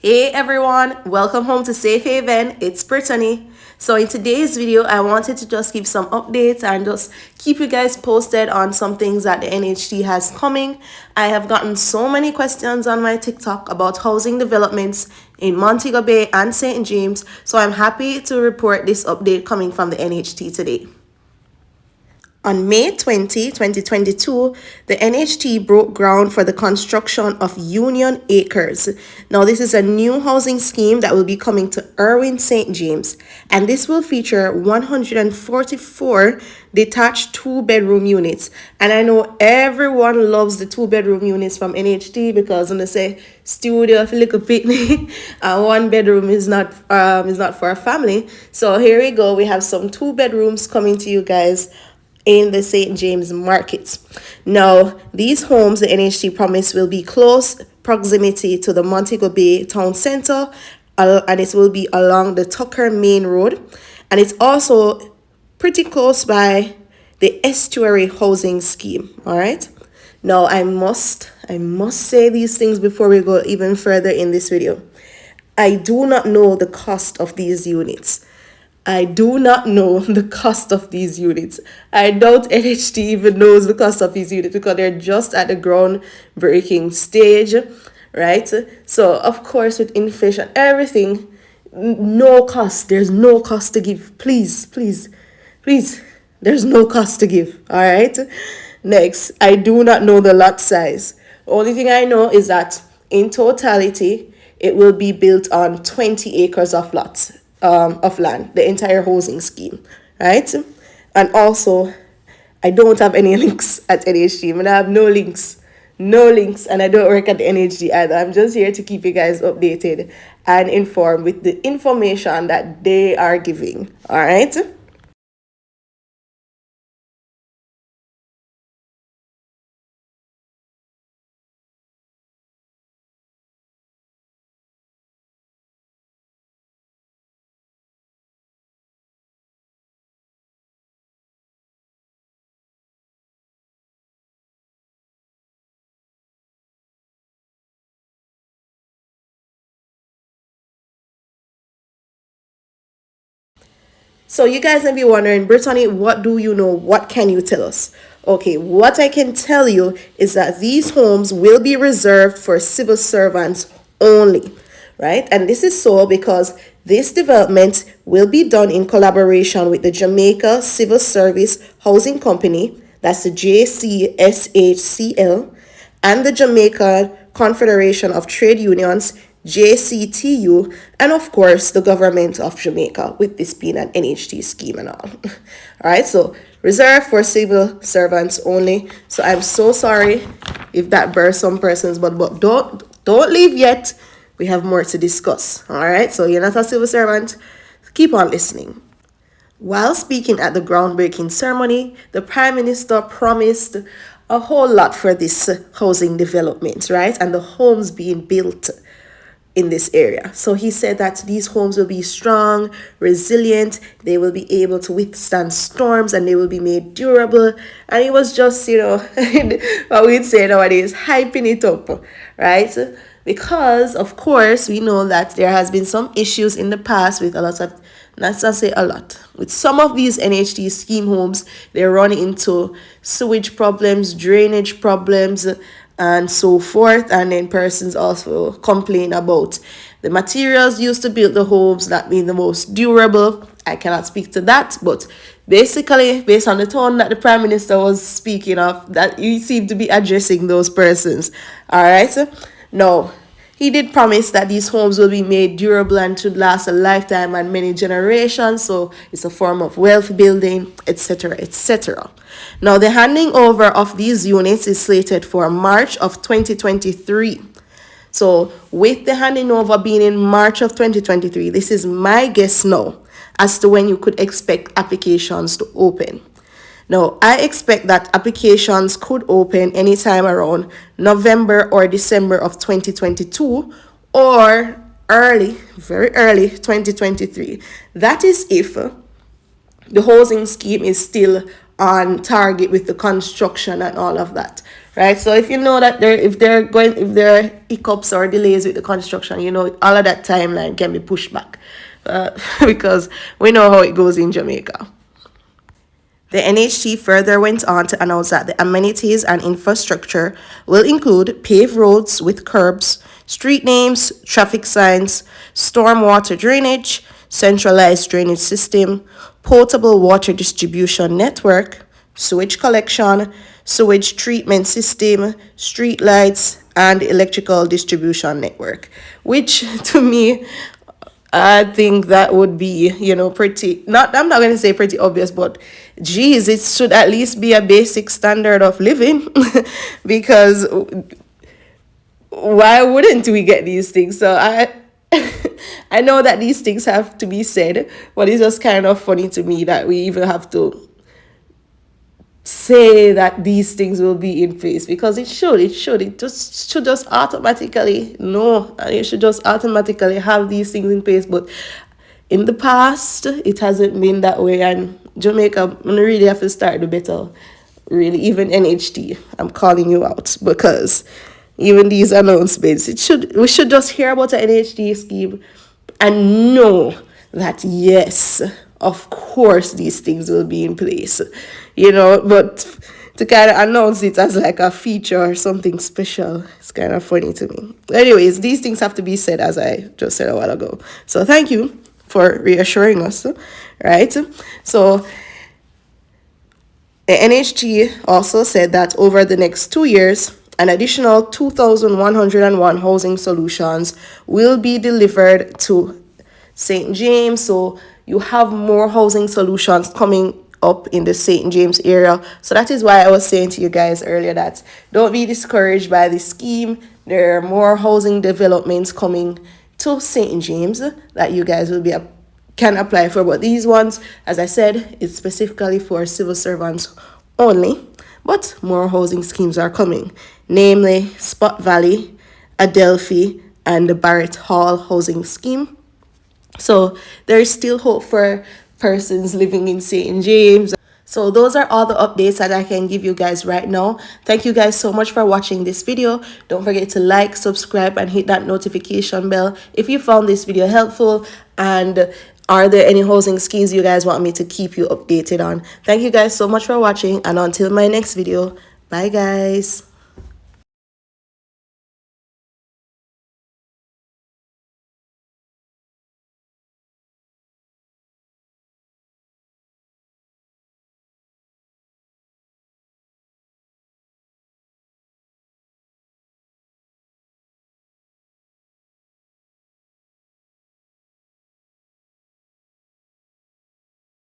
Hey everyone, welcome home to Safe Haven. It's Britonny. So in today's video, I wanted to just give some updates and just keep you guys posted on some things that the NHT has coming. I have gotten so many questions on my TikTok about housing developments in Montego Bay and St. James. So I'm happy to report this update coming from the NHT today. On May 20, 2022, the NHT broke ground for the construction of Union Acres. Now, this is a new housing scheme that will be coming to Irwin, St. James, and this will feature 144 detached two-bedroom units. And I know everyone loves the two-bedroom units from NHT because when they say studio, if you look a picnic, one bedroom is not for a family. So here we go. We have some two bedrooms coming to you guys in the St. James markets. Now, these homes, the NHT promise, will be close proximity to the Montego Bay town center, and it will be along the Tucker Main Road, and it's also pretty close by the Estuary Housing Scheme. All right. Now, I must say these things before we go even further in this video. I do not know the cost of these units. I do not know the cost of these units. I doubt NHT even knows the cost of these units because they're just at the groundbreaking stage, right? So, of course, with inflation, everything, no cost. There's no cost to give. Please, please, please. There's no cost to give, all right? Next, I do not know the lot size. Only thing I know is that in totality, it will be built on 20 acres of lots. Of land, the entire housing scheme, right? And also, I don't have any links at NHG. I have no links, and I don't work at the NHG either. I'm just here to keep you guys updated and informed with the information that they are giving, all right? So you guys may be wondering, Brittany, what do you know? What can you tell us? Okay, what I can tell you is that these homes will be reserved for civil servants only, right? And this is so because this development will be done in collaboration with the Jamaica Civil Service Housing Company, that's the JCSHCL, and the Jamaica Confederation of Trade Unions, JCTU, and of course the government of Jamaica, with this being an NHT scheme and all. All right, so reserved for civil servants only. So I'm so sorry if that burst some persons, but don't leave yet. We have more to discuss. All right, so you're not a civil servant, keep on listening. While speaking at the groundbreaking ceremony, the Prime Minister promised a whole lot for this housing development, right? And the homes being built in this area. So he said that these homes will be strong, resilient, they will be able to withstand storms, and they will be made durable. And he was just, what we'd say nowadays, hyping it up, right? Because, of course, we know that there has been some issues in the past with a lot of, not to say a lot, with some of these NHT scheme homes. They run into sewage problems, drainage problems, and so forth. And then persons also complain about the materials used to build the homes not being the most durable. I cannot speak to that, but basically, based on the tone that the Prime Minister was speaking of, that he seemed to be addressing those persons. All right. Now, he did promise that these homes will be made durable and should last a lifetime and many generations. So it's a form of wealth building, etc., etc. Now, the handing over of these units is slated for March of 2023. So with the handing over being in March of 2023, this is my guess now as to when you could expect applications to open. Now, I expect that applications could open anytime around November or December of 2022 or very early 2023. That is if the housing scheme is still on target with the construction and all of that, right? So if you know that if there are hiccups or delays with the construction, you know, all of that timeline can be pushed back, because we know how it goes in Jamaica. The NHT further went on to announce that the amenities and infrastructure will include paved roads with curbs, street names, traffic signs, stormwater drainage, centralized drainage system, potable water distribution network, sewage collection, sewage treatment system, street lights, and electrical distribution network, which to me, I think that would be, you know, pretty, not, I'm not going to say pretty obvious, but geez, it should at least be a basic standard of living because why wouldn't we get these things? So I know that these things have to be said, but it's just kind of funny to me that we even have to say that these things will be in place, because it just should just automatically no, and it should just automatically have these things in place. But in the past it hasn't been that way, and Jamaica really have to start the better, really. Even NHT, I'm calling you out, because even these announcements, we should just hear about an NHT scheme and know that yes, of course these things will be in place, you know. But to kind of announce it as like a feature or something special, it's kind of funny to me. Anyways, these things have to be said, as I just said a while ago. So thank you for reassuring us, right? So the NHT also said that over the next 2 years, an additional 2,101 housing solutions will be delivered to St. James. So you have more housing solutions coming up in the St. James area. So that is why I was saying to you guys earlier that don't be discouraged by the scheme. There are more housing developments coming to St. James that you guys can apply for. But these ones, as I said, it's specifically for civil servants only. But more housing schemes are coming, namely Spot Valley, Adelphi, and the Barrett Hall housing scheme. So there is still hope for persons living in St. James. So those are all the updates that I can give you guys right now. Thank you guys so much for watching this video. Don't forget to like, subscribe, and hit that notification bell if you found this video helpful. And are there any housing schemes you guys want me to keep you updated on? Thank you guys so much for watching, and until my next video, bye guys.